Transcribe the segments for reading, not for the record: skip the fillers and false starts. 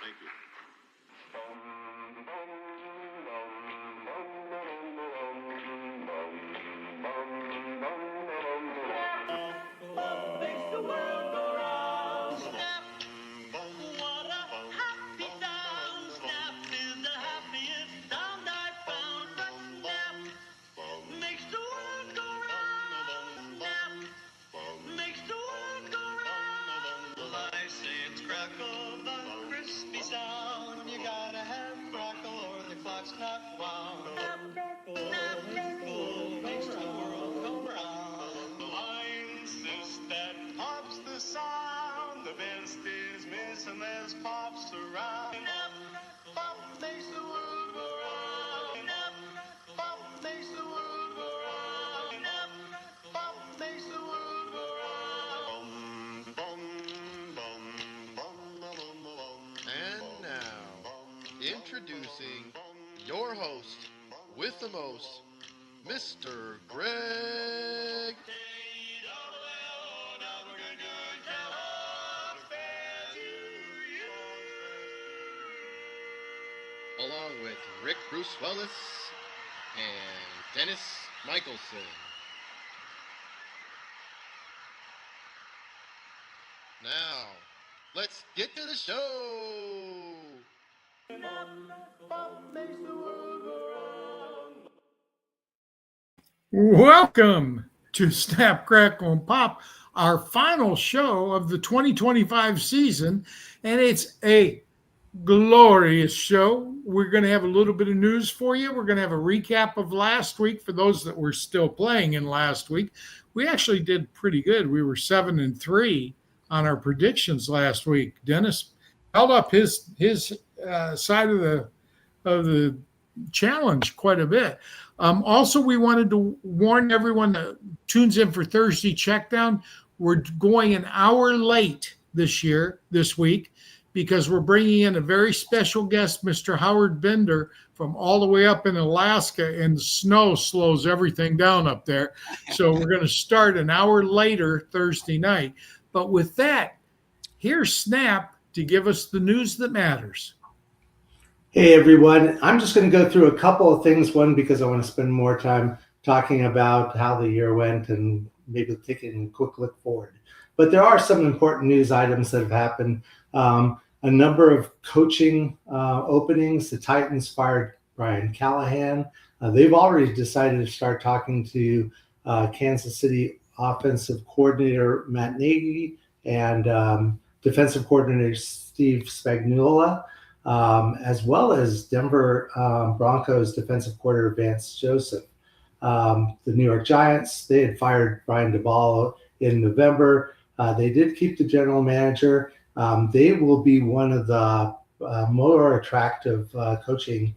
Thank you. Makes the world go round. Snap, what a happy sound. Snap is the happiest sound I found. But snap makes the world go round. Snap makes the world go round. Well, I say it's crackle, the crispy sound. You gotta have crackle or the clock's not wound. Crackle makes the world go round. I insist that Pop's the sound. The best is missing as Pop's around. Pop makes the world go round. Pop makes the world go round. Pop makes the world go round. And now, introducing your host with the most, Mr. Greg. Along with Rick Brusuelas and Dennis Michelson. Now, let's get to the show. Welcome to Snap, Crackle, and Pop, our final show of the 2025 season, and it's a glorious show. We're going to have a little bit of news for you. We're going to have a recap of last week for those that were still playing in last week. We actually did pretty good. We were 7-3 on our predictions last week. Dennis held up his side of the challenge quite a bit. Also, we wanted to warn everyone that tunes in for Thursday Checkdown. We're going an hour late this week, because we're bringing in a very special guest, Mr. Howard Bender, from all the way up in Alaska, and the snow slows everything down up there. So we're going to start an hour later Thursday night. But with that, here's Snap to give us the news that matters. Hey everyone, I'm just going to go through a couple of things. One, because I want to spend more time talking about how the year went and maybe taking a quick look forward. But there are some important news items that have happened. A number of coaching openings. The Titans fired Brian Callahan. They've already decided to start talking to Kansas City offensive coordinator Matt Nagy and defensive coordinator Steve Spagnuolo, as well as Denver Broncos defensive coordinator Vance Joseph. The New York Giants, they had fired Brian DeBall in November. They did keep the general manager. They will be one of the more attractive coaching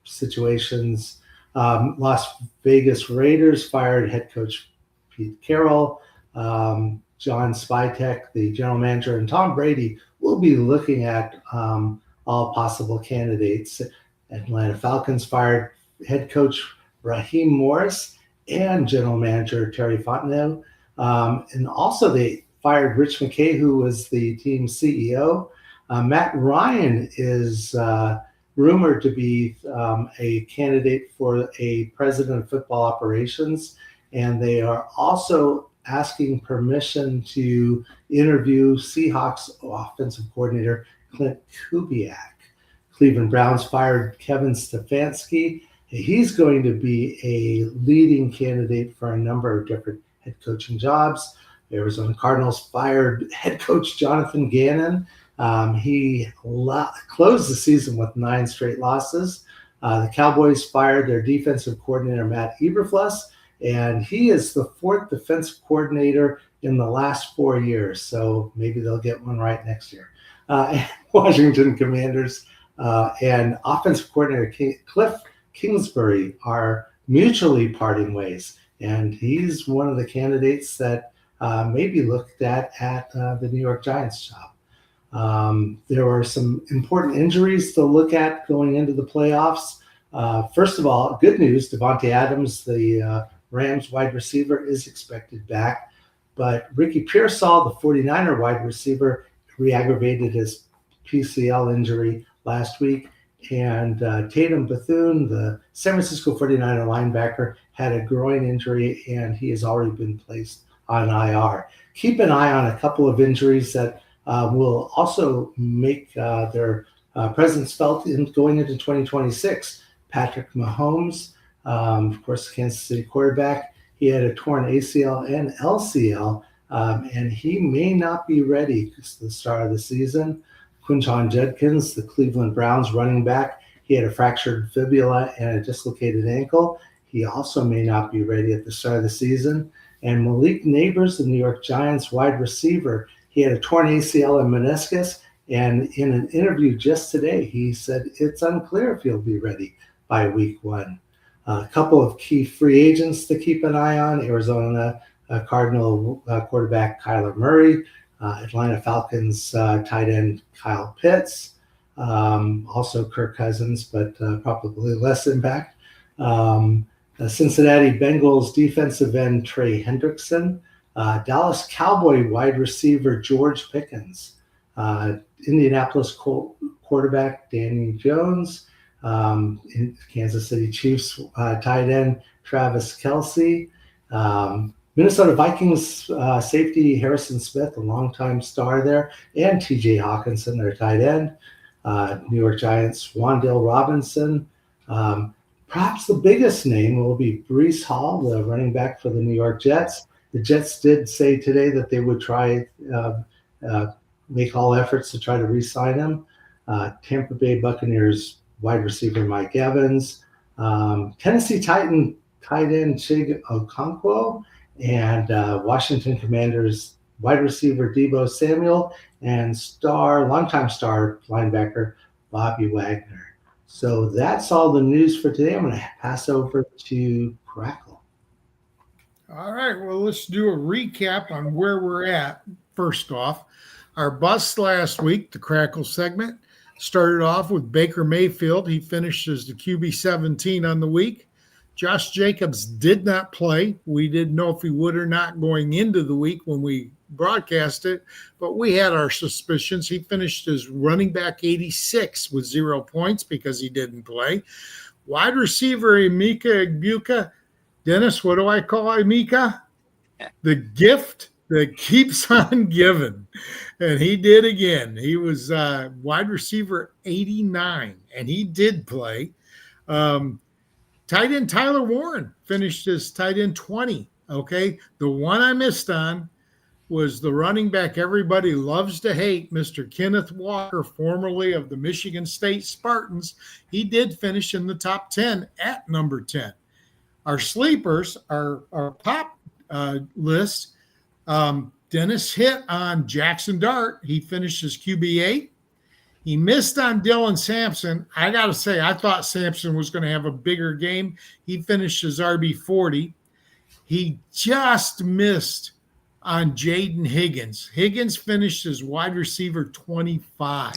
situations. Las Vegas Raiders fired head coach Pete Carroll. John Spytek, the general manager, and Tom Brady will be looking at all possible candidates. Atlanta Falcons fired head coach Raheem Morris and general manager Terry Fontenot. And also they fired Rich McKay, who was the team's CEO. Matt Ryan is rumored to be a candidate for a president of football operations. And they are also asking permission to interview Seahawks offensive coordinator Clint Kubiak. Cleveland Browns fired Kevin Stefanski. He's going to be a leading candidate for a number of different head coaching jobs. The Arizona Cardinals fired head coach Jonathan Gannon. He closed the season with 9 straight losses. The Cowboys fired their defensive coordinator, Matt Eberflus, and he is the 4th defensive coordinator in the last 4 years, so maybe they'll get one right next year. Washington Commanders and offensive coordinator Cliff Kingsbury are mutually parting ways, and he's one of the candidates that may be looked at the New York Giants job. There are some important injuries to look at going into the playoffs. First of all, good news, Devontae Adams, the Rams wide receiver, is expected back. But Ricky Pearsall, the 49er wide receiver, re-aggravated his PCL injury last week. And Tatum Bethune, the San Francisco 49er linebacker, had a groin injury, and he has already been placed on IR. Keep an eye on a couple of injuries that will also make their presence felt going into 2026. Patrick Mahomes, of course, Kansas City quarterback, he had a torn ACL and LCL, and he may not be ready at the start of the season. Quinton Judkins, the Cleveland Browns running back, he had a fractured fibula and a dislocated ankle. He also may not be ready at the start of the season. And Malik Neighbors, the New York Giants wide receiver, he had a torn ACL and meniscus. And in an interview just today, he said it's unclear if he'll be ready by week 1. A couple of key free agents to keep an eye on: Arizona Cardinal quarterback Kyler Murray, Atlanta Falcons tight end Kyle Pitts, also Kirk Cousins, but probably less impact. Cincinnati Bengals defensive end Trey Hendrickson, Dallas Cowboy wide receiver George Pickens, Indianapolis quarterback Danny Jones, in Kansas City Chiefs tight end Travis Kelce, Minnesota Vikings safety Harrison Smith, a longtime star there, and TJ Hawkinson, their tight end. New York Giants Wan'Dale Robinson. Perhaps the biggest name will be Breece Hall, the running back for the New York Jets. The Jets did say today that they would try make all efforts to try to re-sign him. Tampa Bay Buccaneers wide receiver Mike Evans, Tennessee Titan tight end Chig Okonkwo, and Washington Commanders wide receiver Deebo Samuel, and longtime star linebacker Bobby Wagner. So that's all the news for today. I'm going to pass over to Crackle. All right, well, let's do a recap on where we're at. First off, our bust last week, the Crackle segment, started off with Baker Mayfield. He finished as the QB 17 on the week. Josh Jacobs did not play. We didn't know if he would or not going into the week when we broadcast it, but we had our suspicions. He finished as running back 86 with 0 points because he didn't play. Wide receiver Emeka Egbuka. Dennis, what do I call Emeka? The gift that keeps on giving. And he did again. He was wide receiver 89, and he did play. Tight end Tyler Warren finished as tight end 20. Okay. The one I missed on was the running back everybody loves to hate, Mr. Kenneth Walker, formerly of the Michigan State Spartans. He did finish in the top 10 at number 10. Our sleepers, our pop list, Dennis hit on Jackson Dart. He finished as QB8. He missed on Dylan Sampson. I got to say, I thought Sampson was going to have a bigger game. He finished as RB40. He just missed on Jaden Higgins. Higgins finished as wide receiver 25.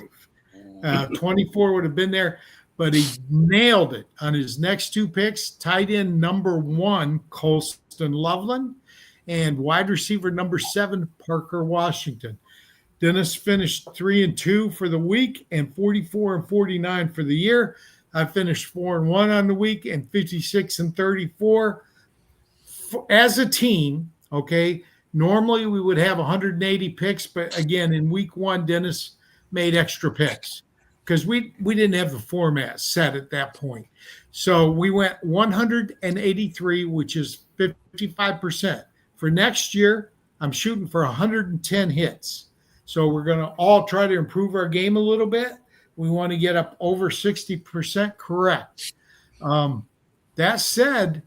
24 would have been there, but he nailed it on his next 2 picks. Tight end number 1, Colston Loveland, and wide receiver number 7, Parker Washington. Dennis finished 3-2 for the week and 44-49 for the year. I finished 4-1 on the week and 56-34 as a team. Okay. Normally we would have 180 picks, but again, in week 1, Dennis made extra picks because we didn't have the format set at that point. So we went 183, which is 55%. For next year, I'm shooting for 110 hits. So we're going to all try to improve our game a little bit. We want to get up over 60% correct. That said,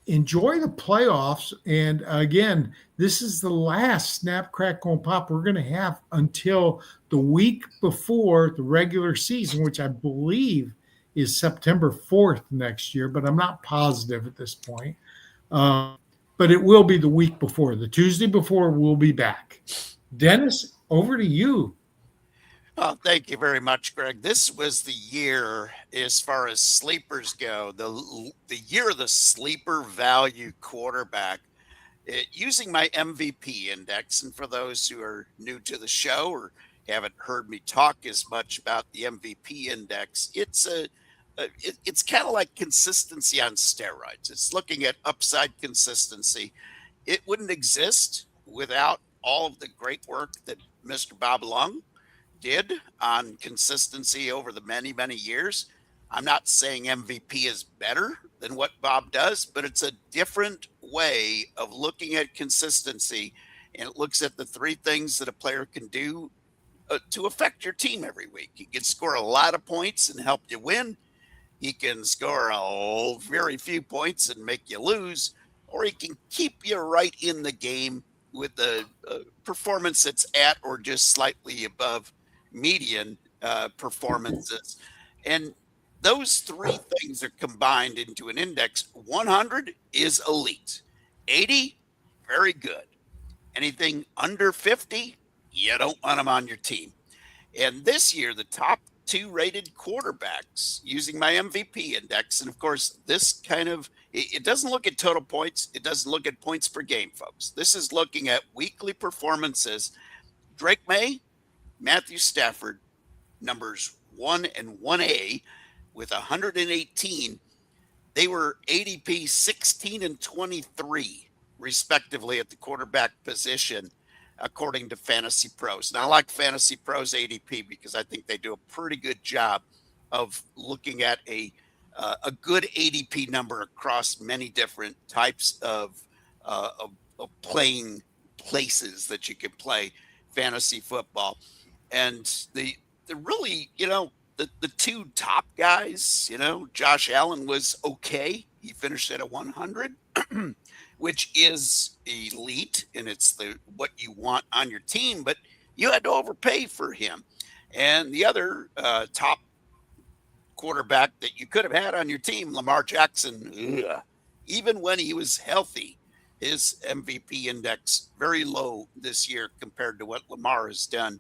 enjoy the playoffs. And again, this is the last Snap, Crackle, and Pop we're going to have until the week before the regular season, which I believe is September 4th next year, but I'm not positive at this point. But it will be the week before. The Tuesday before, we'll be back. Dennis, over to you. Well, thank you very much, Greg. This was the year, as far as sleepers go, the year of the sleeper value quarterback. Using my MVP index, and for those who are new to the show or haven't heard me talk as much about the MVP index. It's kind of like consistency on steroids. It's looking at upside consistency. It wouldn't exist without all of the great work that Mr. Bob Lung did on consistency over the many, many years. I'm not saying MVP is better than what Bob does, but it's a different way of looking at consistency. And it looks at the three things that a player can do to affect your team every week. He can score a lot of points and help you win. He can score very few points and make you lose, or he can keep you right in the game with a performance that's at or just slightly above median performances. And those three things are combined into an index. 100 is elite, 80, very good. Anything under 50, you don't want them on your team. And this year, the top two rated quarterbacks using my MVP index, and of course, this it doesn't look at total points. It doesn't look at points per game, folks. This is looking at weekly performances. Drake May, Matthew Stafford, numbers 1 and 1A with 118. They were ADP 16 and 23, respectively, at the quarterback position, according to Fantasy Pros. Now, I like Fantasy Pros ADP because I think they do a pretty good job of looking at a good ADP number across many different types of playing places that you can play fantasy football. And the really, the two top guys, Josh Allen was okay. He finished at a 100, which is elite, and it's what you want on your team, but you had to overpay for him. And the other top quarterback that you could have had on your team, Lamar Jackson, even when he was healthy, his MVP index very low this year compared to what Lamar has done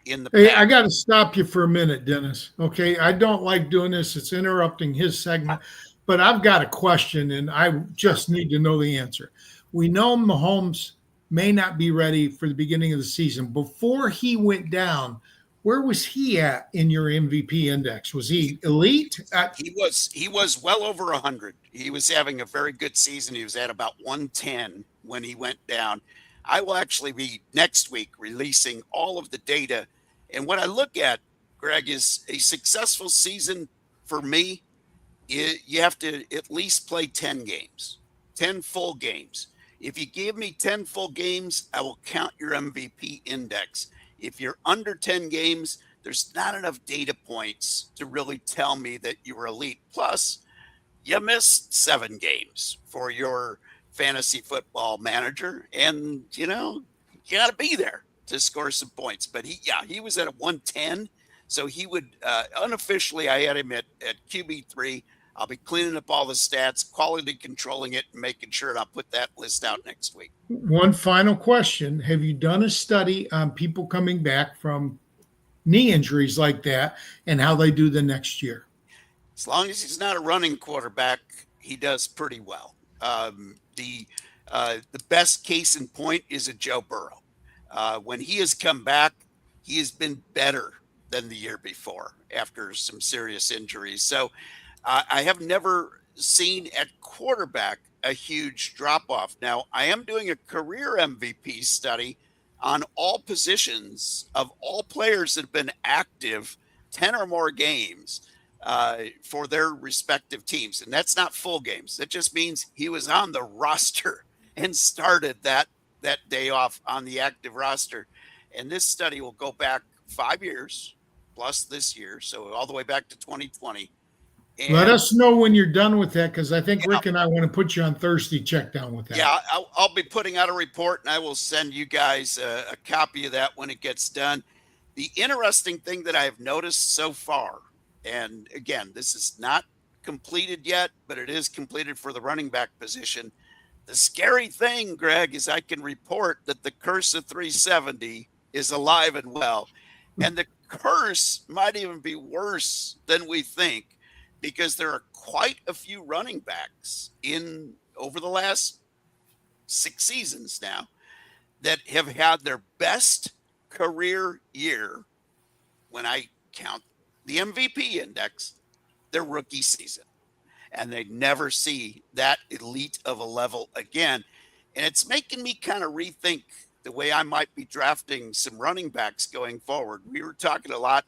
in the past. I got to stop you for a minute, Dennis. Okay, I don't like doing this. It's interrupting his segment, but I've got a question, and I just need to know the answer. We know Mahomes may not be ready for the beginning of the season. Before he went down, where was he at in your MVP index? Was he elite? He was well over 100. He was having a very good season. He was at about 110 when he went down. I will actually be next week releasing all of the data. And what I look at, Greg, is a successful season for me. You have to at least play 10 games, 10 full games. If you give me 10 full games, I will count your MVP index. If you're under 10 games, there's not enough data points to really tell me that you were elite. Plus, you missed 7 games for your fantasy football manager, and you got to be there to score some points. But he was at a 110, so he would unofficially, I had him at QB3. I'll be cleaning up all the stats, quality controlling it, and making sure I'll put that list out next week. One final question. Have you done a study on people coming back from knee injuries like that and how they do the next year? As long as he's not a running quarterback, he does pretty well. The best case in point is a Joe Burrow. When he has come back, he has been better than the year before after some serious injuries. So I have never seen at quarterback a huge drop off. Now, I am doing a career MVP study on all positions of all players that have been active 10 or more games for their respective teams. And that's not full games. That just means he was on the roster and started that day off on the active roster. And this study will go back 5 years plus this year. So all the way back to 2020. And let us know when you're done with that, because I think Rick and I want to put you on Thursday check down with that. Yeah, I'll be putting out a report, and I will send you guys a copy of that when it gets done. The interesting thing that I have noticed so far, and again, this is not completed yet, but it is completed for the running back position. The scary thing, Greg, is I can report that the curse of 370 is alive and well. And the curse might even be worse than we think, because there are quite a few running backs over the last 6 seasons now that have had their best career year, when I count the MVP index, their rookie season. And they never see that elite of a level again. And it's making me kind of rethink the way I might be drafting some running backs going forward. We were talking a lot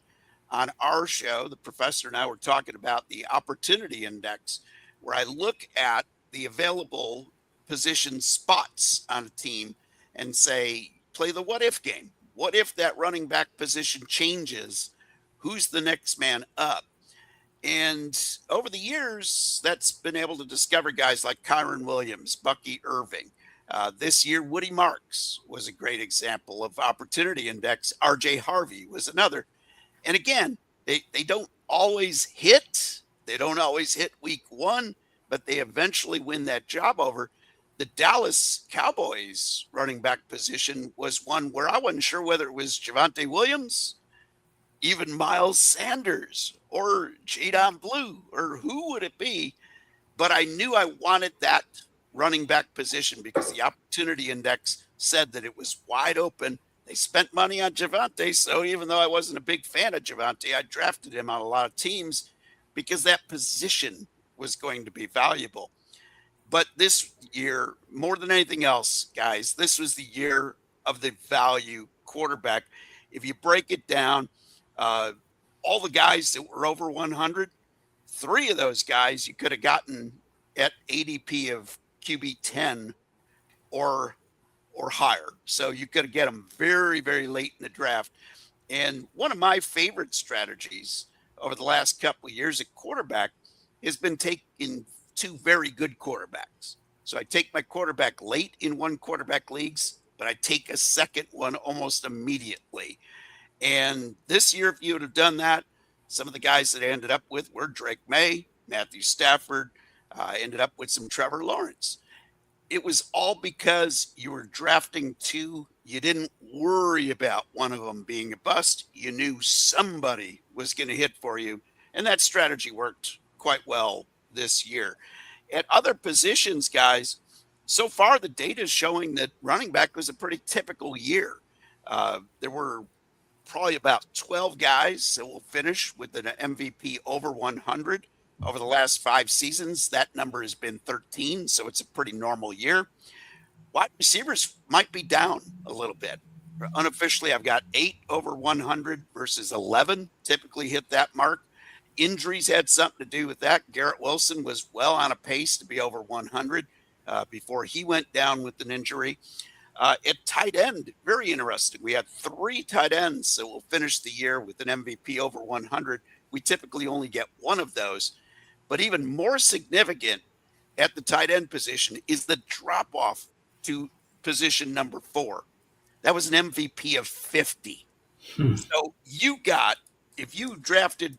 on our show. The professor and I were talking about the opportunity index, where I look at the available position spots on a team and say, play the what if game. What if that running back position changes? Who's the next man up? And over the years, that's been able to discover guys like Kyron Williams, Bucky Irving. This year, Woody Marks was a great example of opportunity index. RJ Harvey was another. And again, they don't always hit. They don't always hit week one, but they eventually win that job over. The Dallas Cowboys running back position was one where I wasn't sure whether it was Javonte Williams, even Miles Sanders, or Jadon Blue, or who would it be? But I knew I wanted that running back position because the opportunity index said that it was wide open. They spent money on Javonte, so even though I wasn't a big fan of Javonte, I drafted him on a lot of teams because that position was going to be valuable. But this year, more than anything else, guys, this was the year of the value quarterback. If you break it down, all the guys that were over 100, 3 of those guys you could have gotten at ADP of QB 10 or higher. So you could get them very, very late in the draft. And one of my favorite strategies over the last couple of years at quarterback has been taking 2 very good quarterbacks. So I take my quarterback late in one quarterback leagues, but I take a second one almost immediately. And this year, if you would have done that, some of the guys that I ended up with were Drake May, Matthew Stafford, ended up with some Trevor Lawrence. It was all because you were drafting 2. You didn't worry about one of them being a bust. You knew somebody was going to hit for you. And that strategy worked quite well this year. At other positions, guys, so far the data is showing that running back was a pretty typical year. There were probably about 12 guys that will finish with an MVP over 100 over the last 5 seasons. That number has been 13, so it's a pretty normal year. Wide receivers might be down a little bit. Unofficially, I've got 8 over 100 versus 11 typically hit that mark. Injuries had something to do with that. Garrett Wilson was well on a pace to be over 100 before he went down with an injury. At tight end, very interesting. We had 3 tight ends that will finish the year with an MVP over 100. We typically only get one of those. But even more significant at the tight end position is the drop off to position number 4. That was an MVP of 50. So you got, if you drafted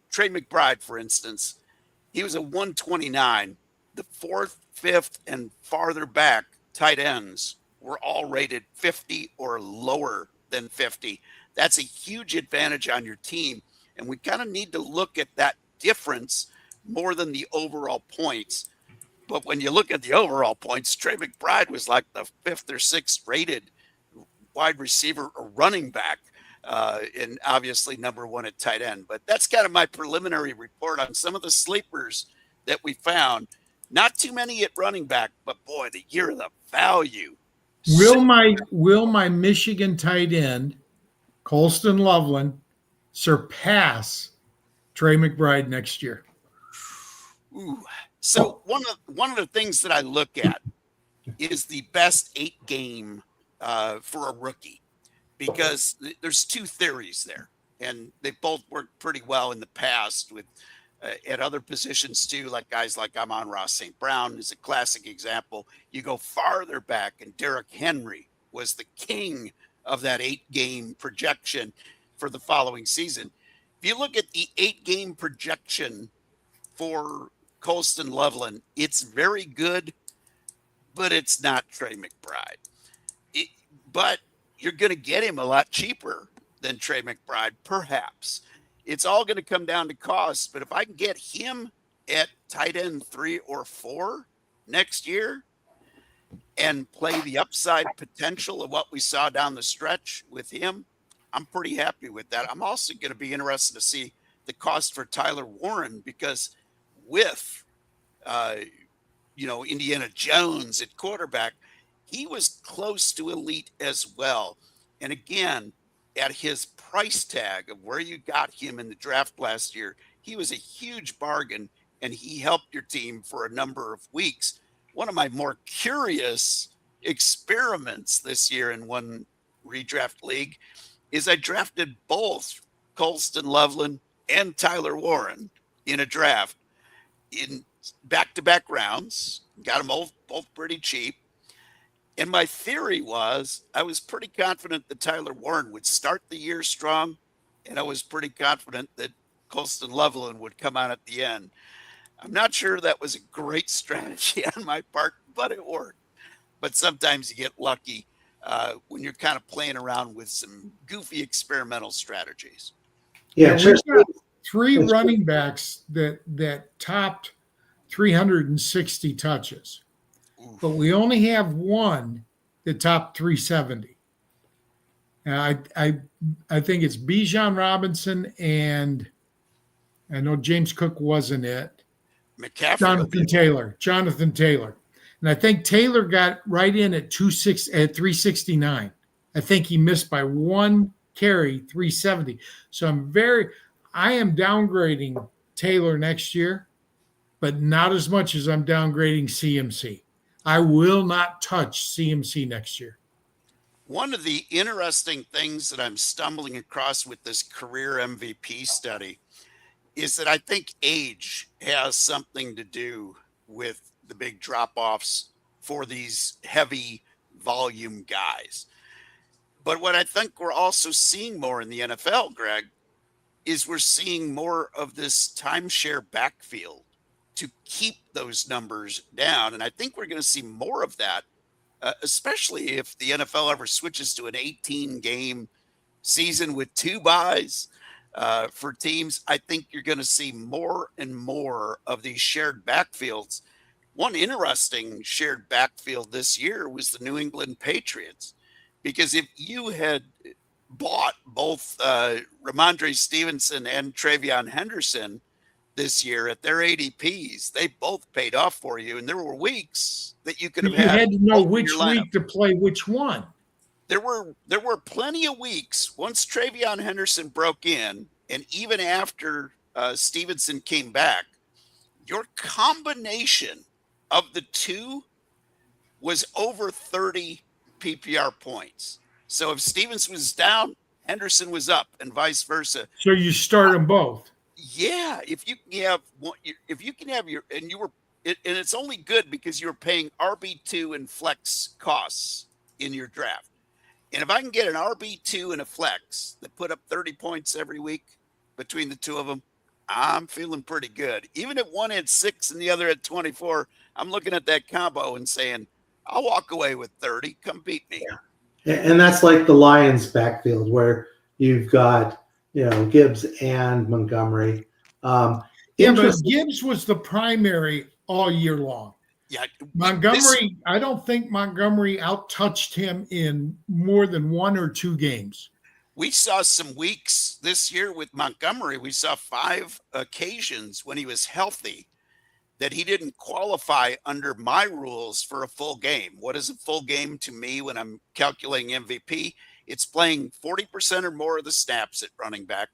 Trey McBride, for instance, he was a 129. The 4th, 5th, and farther back tight ends were all rated 50 or lower than 50. That's a huge advantage on your team. And we kind of need to look at that difference more than the overall points. But when you look at the overall points, Trey McBride was like the 5th or 6th rated wide receiver or running back, and obviously number 1 at tight end. But that's kind of my preliminary report on some of the sleepers that we found. Not too many at running back, but boy, the year of the value. Will my Michigan tight end, Colston Loveland, surpass Trey McBride next year? Ooh. So one of the things that I look at is the best 8 game for a rookie, because there's 2 theories there, and they both worked pretty well in the past with at other positions too, like guys like Amon-Ra St. Brown is a classic example. You go farther back, and Derrick Henry was the king of that 8 game projection for the following season. If you look at the 8 game projection for Colston Loveland, it's very good, but it's not Trey McBride. But you're going to get him a lot cheaper than Trey McBride, perhaps. It's all going to come down to cost. But if I can get him at tight end 3 or 4 next year, and play the upside potential of what we saw down the stretch with him, I'm pretty happy with that. I'm also going to be interested to see the cost for Tyler Warren, because with uh, Indiana Jones at quarterback, he was close to elite as well. And again, at his price tag of where you got him in the draft last year, he was a huge bargain, and he helped your team for a number of weeks. One of my more curious experiments this year in one redraft league is I drafted both Colston Loveland and Tyler Warren in a draft in back-to-back rounds, got them both pretty cheap. And my theory was I was pretty confident that Tyler Warren would start the year strong, and I was pretty confident that Colston Loveland would come out at the end. I'm not sure that was a great strategy on my part, but it worked. But sometimes you get lucky when you're kind of playing around with some goofy experimental strategies. Yeah, we've got 3 running backs that topped 360 touches, but we only have one that topped 370. I think it's Bijan Robinson, and I know James Cook wasn't it. McCaffrey. Jonathan Taylor. And I think Taylor got right in at 369. I think he missed by 1 carry, 370. So I am downgrading Taylor next year, but not as much as I'm downgrading CMC. I will not touch CMC next year. One of the interesting things that I'm stumbling across with this career MVP study is that I think age has something to do with the big drop-offs for these heavy volume guys. But what I think we're also seeing more in the NFL, Greg, is we're seeing more of this timeshare backfield to keep those numbers down. And I think we're going to see more of that, especially if the NFL ever switches to an 18-game season with 2 byes for teams. I think you're going to see more and more of these shared backfields. One interesting shared backfield this year was the New England Patriots, because if you had bought both Ramondre Stevenson and Travion Henderson this year at their ADPs, they both paid off for you. And there were weeks that you could have You had to know which lineup. week to play which one. There were plenty of weeks once Travion Henderson broke in, and even after Stevenson came back, your combination of the two was over 30 PPR points. So if Stevens was down, Henderson was up, and vice versa. So you start them both. Yeah, if you can have and it's only good because you're paying RB2 and flex costs in your draft. And if I can get an RB2 and a flex that put up 30 points every week between the two of them, I'm feeling pretty good. Even if one had 6 and the other had 24, I'm looking at that combo and saying, I'll walk away with 30. Come beat me. Yeah. And that's like the Lions backfield where you've got, Gibbs and Montgomery. But Gibbs was the primary all year long. Yeah. Montgomery, I don't think Montgomery outtouched him in more than 1 or 2 games. We saw some weeks this year with Montgomery. We saw 5 occasions when he was healthy that he didn't qualify under my rules for a full game. What is a full game to me when I'm calculating MVP? It's playing 40% or more of the snaps at running back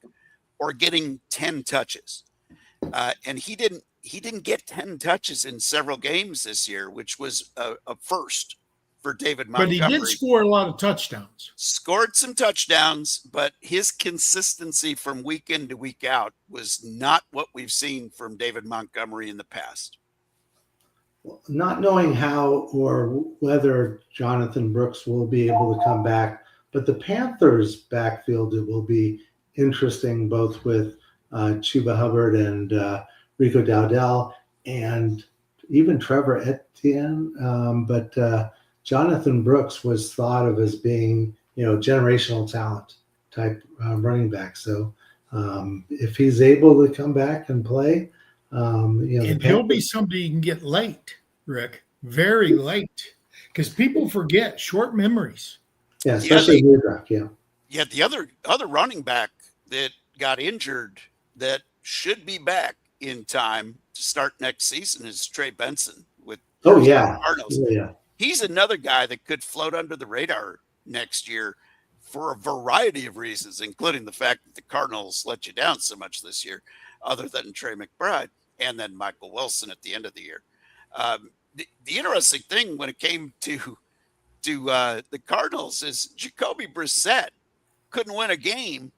or getting 10 touches. And he didn't get 10 touches in several games this year, which was a first for David Montgomery. But he did score a lot of touchdowns. Scored some touchdowns, but his consistency from week in to week out was not what we've seen from David Montgomery in the past. Not knowing how or whether Jonathan Brooks will be able to come back, but the Panthers backfield will be interesting, both with Chuba Hubbard and Rico Dowdell and even Trevor Etienne. But Jonathan Brooks was thought of as being, generational talent type running back. So if he's able to come back and play, and he'll be somebody you can get late, Rick, very late. because people forget short memories. Yeah, especially in the draft. Yeah. Yeah, the other running back that got injured that should be back in time to start next season is Trey Benson with Oh Arizona yeah. Cardinals. Yeah. He's another guy that could float under the radar next year for a variety of reasons, including the fact that the Cardinals let you down so much this year, other than Trey McBride and then Michael Wilson at the end of the year. The interesting thing when it came to the Cardinals is Jacoby Brissett couldn't win a game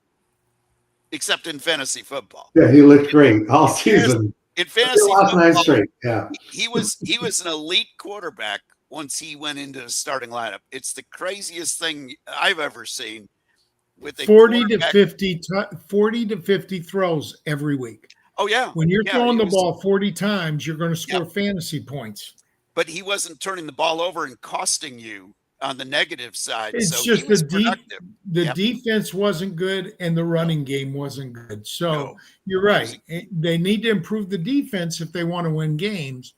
except in fantasy football. Yeah, he looked great all season. In fantasy Lost 9 football, straight. Yeah. he was an elite quarterback once he went into the starting lineup. It's the craziest thing I've ever seen. With a 40 to 50 throws every week. Oh yeah. When you're throwing the ball 40 times, you're going to score fantasy points. But he wasn't turning the ball over and costing you on the negative side. It's so just he was productive. The defense wasn't good and the running game wasn't good. So you're right. They need to improve the defense if they want to win games.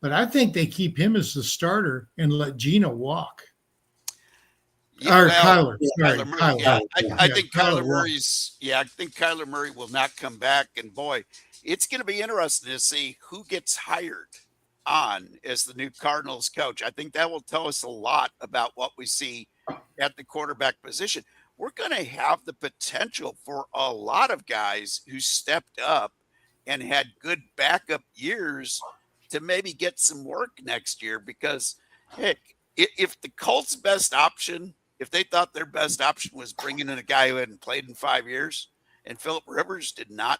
But I think they keep him as the starter and let Gino walk. Yeah, or Kyler. Sorry, Kyler Murray. Kyler. I think Kyler Kyler Murray's. Yeah, I think Kyler Murray will not come back. And boy, it's going to be interesting to see who gets hired on as the new Cardinals coach. I think that will tell us a lot about what we see at the quarterback position. We're going to have the potential for a lot of guys who stepped up and had good backup years to maybe get some work next year, because heck, if the Colts' best option, if they thought their best option was bringing in a guy who hadn't played in 5 years, and Phillip Rivers did not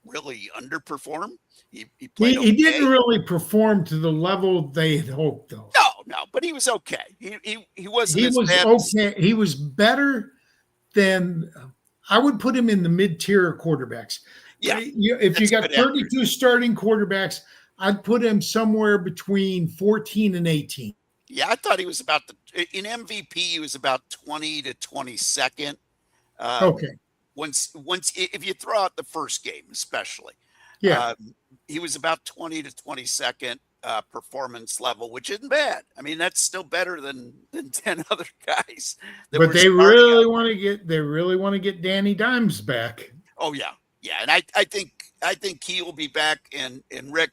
really underperform, he played okay. He didn't really perform to the level they had hoped, though. No, but he was okay. He wasn't. He as was bad okay. He was better than, I would put him in the mid-tier quarterbacks. Yeah, if you got 32 starting quarterbacks, I'd put him somewhere between 14 and 18. Yeah, I thought he was about in MVP. He was about 20 to 22nd. Okay. Once if you throw out the first game, especially, he was about 20 to 22nd performance level, which isn't bad. I mean, that's still better than 10 other guys. But they really want to get Danny Dimes back. Oh yeah, and I think he will be back. And Rick,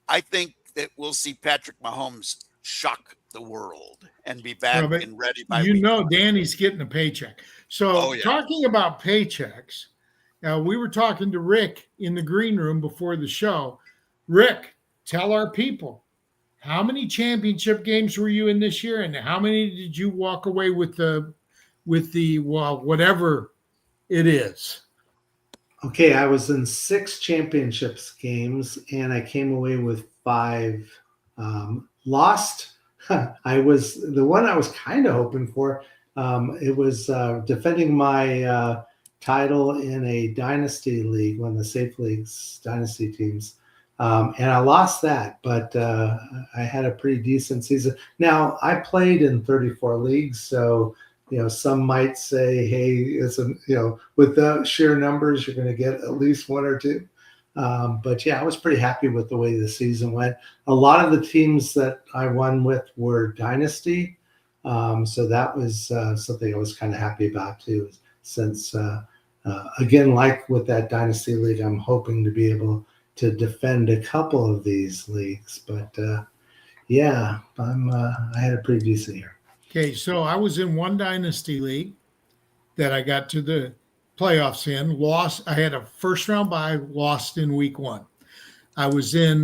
I think that we'll see Patrick Mahomes shock the world and be back and ready by week. Danny's getting a paycheck. So talking about paychecks, we were talking to Rick in the green room before the show. Rick, tell our people, how many championship games were you in this year, and how many did you walk away with the whatever it is? Okay, I was in 6 championships games, and I came away with 5. Lost. I was the one I was kind of hoping for. It was defending my title in a dynasty league, one of the Safe League's dynasty teams. And I lost that, but I had a pretty decent season. Now, I played in 34 leagues, so some might say, hey, with the sheer numbers, you're going to get at least 1 or 2. But yeah, I was pretty happy with the way the season went. A lot of the teams that I won with were dynasty. So that was something I was kind of happy about too, since again, like with that dynasty league, I'm hoping to be able to defend a couple of these leagues. But yeah, I had a pretty decent year. Okay, so I was in one dynasty league that I got to the playoffs in, lost. I had a first round bye, lost in week 1. I was in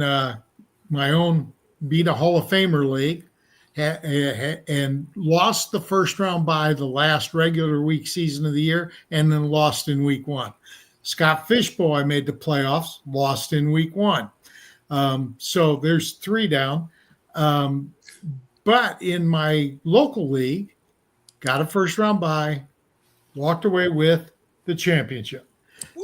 my own beat a Hall of Famer league and lost the first round bye the last regular week season of the year, and then lost in week 1. Scott Fishbowl, I made the playoffs, lost in week 1. So there's 3 down. But in my local league, got a first round bye, walked away with the championship.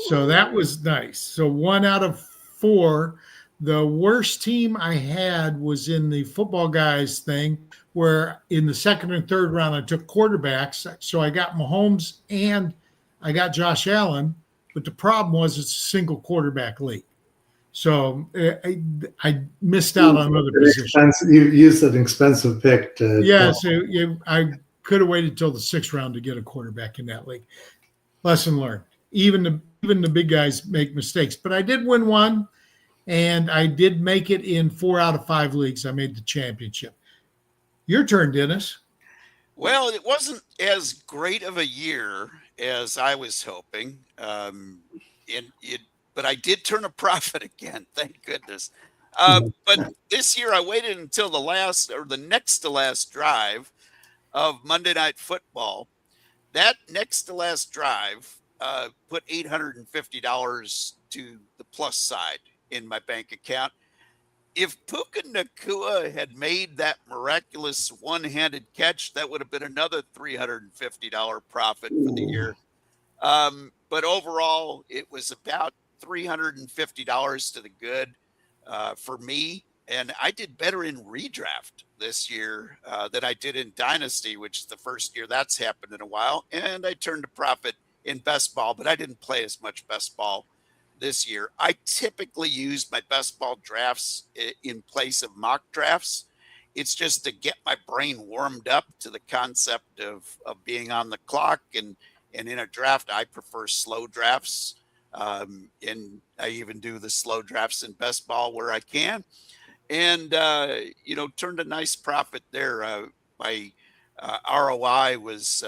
So that was nice. So 1 out of 4. The worst team I had was in the football guys thing, where in the second and third round, I took quarterbacks. So I got Mahomes and I got Josh Allen. But the problem was it's a single quarterback league. So I missed out on other positions. You used an expensive pick to. Yeah, so I could have waited till the 6th round to get a quarterback in that league. Lesson learned. Even the big guys make mistakes, but I did win one, and I did make it in 4 out of 5 leagues. I made the championship. Your turn, Dennis. Well, it wasn't as great of a year as I was hoping. But I did turn a profit again. Thank goodness. But this year I waited until the next to last drive of Monday Night Football. That next to last drive put $850 to the plus side in my bank account. If Puka Nacua had made that miraculous one-handed catch, that would have been another $350 profit for the year. But overall, it was about $350 to the good for me. And I did better in redraft this year than I did in Dynasty, which is the first year that's happened in a while. And I turned a profit in best ball, but I didn't play as much best ball this year. I typically use my best ball drafts in place of mock drafts. It's just to get my brain warmed up to the concept of being on the clock. And in a draft, I prefer slow drafts. And I even do the slow drafts in best ball where I can. And, turned a nice profit there. My ROI was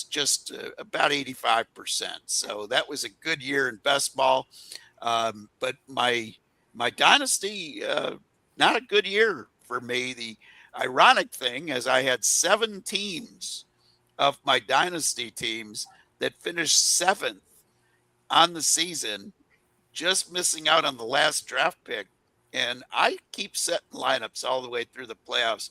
just about 85%. So that was a good year in best ball. But my dynasty, not a good year for me. The ironic thing is I had 7 teams of my dynasty teams that finished 7th on the season, just missing out on the last draft pick. And I keep setting lineups all the way through the playoffs.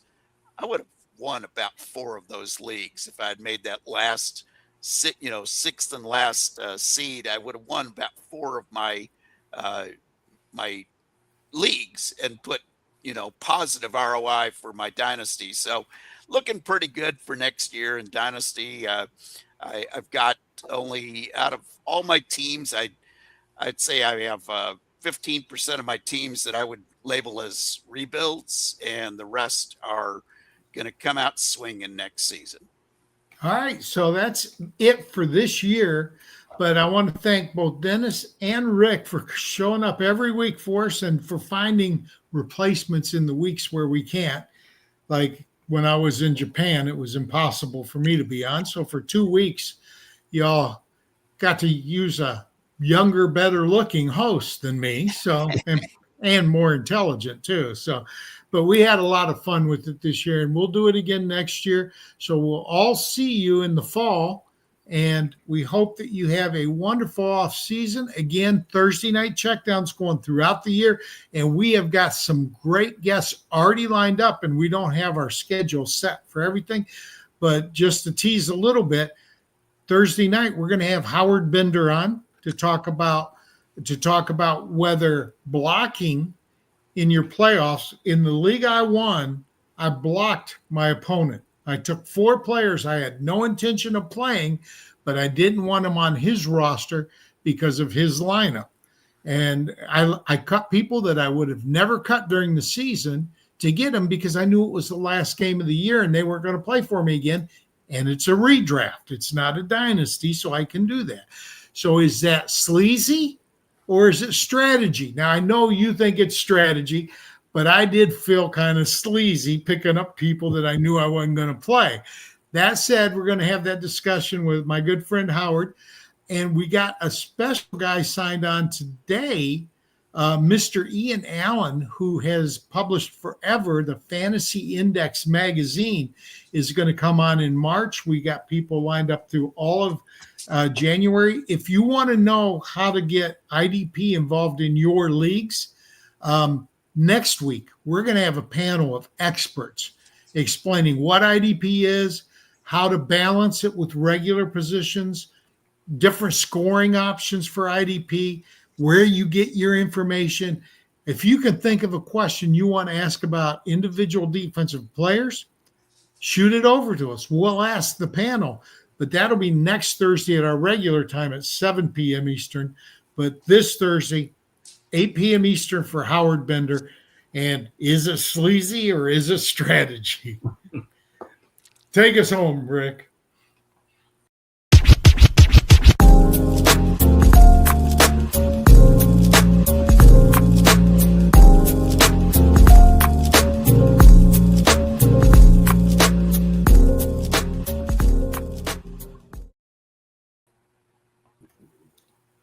I would have won about 4 of those leagues if I had made that last, 6th and last seed. I would have won about 4 of my leagues and put positive ROI for my dynasty. So looking pretty good for next year in dynasty. I've got only out of all my teams, I'd say I have 15% of my teams that I would label as rebuilds, and the rest are going to come out swinging next season. All right, so that's it for this year. But I want to thank both Dennis and Rick for showing up every week for us and for finding replacements in the weeks where we can't. Like when I was in Japan, it was impossible for me to be on. So for 2 weeks, y'all got to use a younger, better looking host than me. So, and more intelligent too. So, but we had a lot of fun with it this year, and we'll do it again next year. So we'll all see you in the fall, and we hope that you have a wonderful off season. Again, Thursday night checkdowns going throughout the year, and we have got some great guests already lined up, and we don't have our schedule set for everything, but just to tease a little bit, Thursday night we're going to have Howard Bender on to talk about whether blocking in your playoffs. In the league I won, I blocked my opponent. I took 4 players I had no intention of playing, but I didn't want them on his roster because of his lineup. And I cut people that I would have never cut during the season to get them because I knew it was the last game of the year and they weren't going to play for me again. And it's a redraft. It's not a dynasty, so I can do that. So is that sleazy or is it strategy? Now, I know you think it's strategy, but I did feel kind of sleazy picking up people that I knew I wasn't going to play. That said, we're going to have that discussion with my good friend Howard, and we got a special guy signed on today, Mr. Ian Allen, who has published forever the Fantasy Index magazine, is going to come on in March. We got people lined up through all of January. If you want to know how to get IDP involved in your leagues, next week, we're going to have a panel of experts explaining what IDP is, how to balance it with regular positions, different scoring options for IDP, where you get your information. If you can think of a question you want to ask about individual defensive players, shoot it over to us. We'll ask the panel, but that'll be next Thursday at our regular time at 7 p.m. Eastern. But this Thursday, 8 p.m. Eastern for Howard Bender. And is it sleazy or is it strategy? Take us home, Rick.